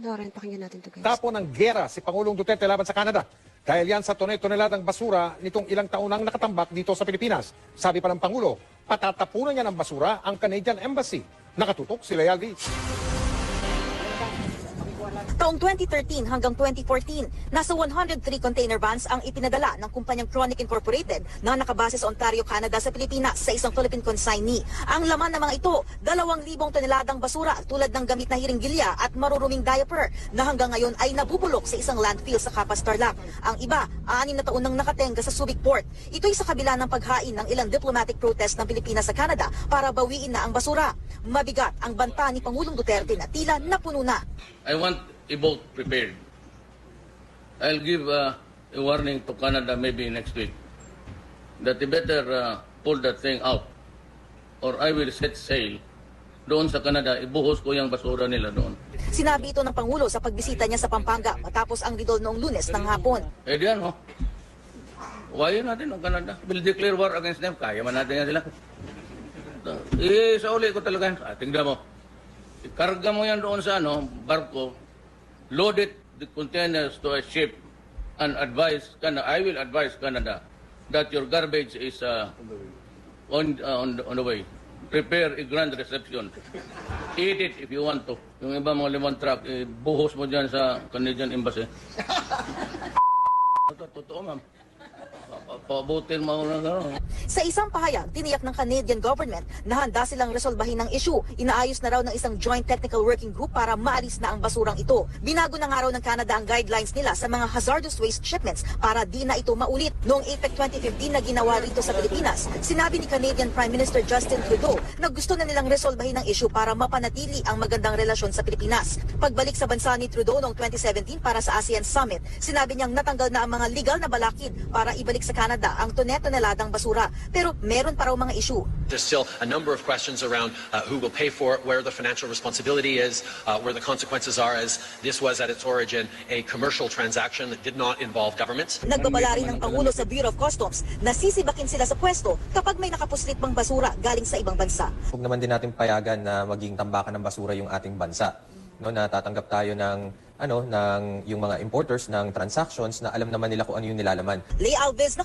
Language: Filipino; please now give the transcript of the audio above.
Panoorin, pakinggan natin to guys. Tapo ng gera si Pangulong Duterte laban sa Canada. Dahil yan sa tonel-toneladang basura nitong ilang taon nang nakatambak dito sa Pilipinas. Sabi pa ng Pangulo, patatapunan niya ng basura ang Canadian Embassy. Nakatutok si Leal D. Taong 2013 hanggang 2014, nasa 103 container vans ang ipinadala ng kumpanyang Chronic Incorporated na nakabase sa Ontario, Canada sa Pilipinas sa isang Philippine consignee. Ang laman ng mga ito, 2,000 toneladang basura tulad ng gamit na hiringgilya at maruruming diaper na hanggang ngayon ay nabubulok sa isang landfill sa Capas, Tarlac. Ang iba, 6 na taon nang nakatenga sa Subic Port. Ito'y sa kabila ng paghain ng ilang diplomatic protest ng Pilipinas sa Canada para bawiin na ang basura. Mabigat ang banta ni Pangulong Duterte na tila napuno na. I want a boat prepared. I'll give a warning to Canada maybe next week that they better pull that thing out or I will set sail doon sa Canada. Ibuhos ko yung basura nila doon. Sinabi ito ng Pangulo sa pagbisita niya sa Pampanga matapos ang lidol noong Lunes ng hapon. Eh diyan, oh. Huwayin natin ang Canada. We'll declare war against them. Kaya man natin yan sila. Sa uli ko talaga. Tingnan mo. Ikarga mo yan doon sa barko. Load it, the containers to a ship and advise Canada. I will advise Canada that your garbage is on the way. Prepare a grand reception. Eat it if you want to. Yung iba mga limang truck, buhos mo dyan sa Canadian Embassy. Totoo, ma'am. Pabutin mo na gano'n. Sa isang pahayag, tiniyak ng Canadian government na handa silang resolbahin ng issue. Inaayos na raw ng isang joint technical working group para maalis na ang basurang ito. Binago na nga raw ng Canada ang guidelines nila sa mga hazardous waste shipments para di na ito maulit. Noong APEC 2015 na ginawa rito sa Pilipinas, sinabi ni Canadian Prime Minister Justin Trudeau na gusto na nilang resolbahin ang issue para mapanatili ang magandang relasyon sa Pilipinas. Pagbalik sa bansa ni Trudeau noong 2017 para sa ASEAN Summit, sinabi niyang natanggal na ang mga legal na balakid para ibalik sa Canada ang toneladang basura. Pero meron pa raw mga issue. There's still a number of questions around who will pay for it, where the financial responsibility is, where the consequences are, as this was at its origin a commercial transaction that did not involve governments. Nagbabala rin ng Pangulo sa Bureau of Customs na sisibakin sila sa pwesto kapag may nakapuslit pang basura galing sa ibang bansa. Huwag naman din natin payagan na maging tambakan ng basura yung ating bansa. No, natatanggap tayo ng yung mga importers ng transactions na alam naman nila kung ano yung nilalaman. Leigh Alves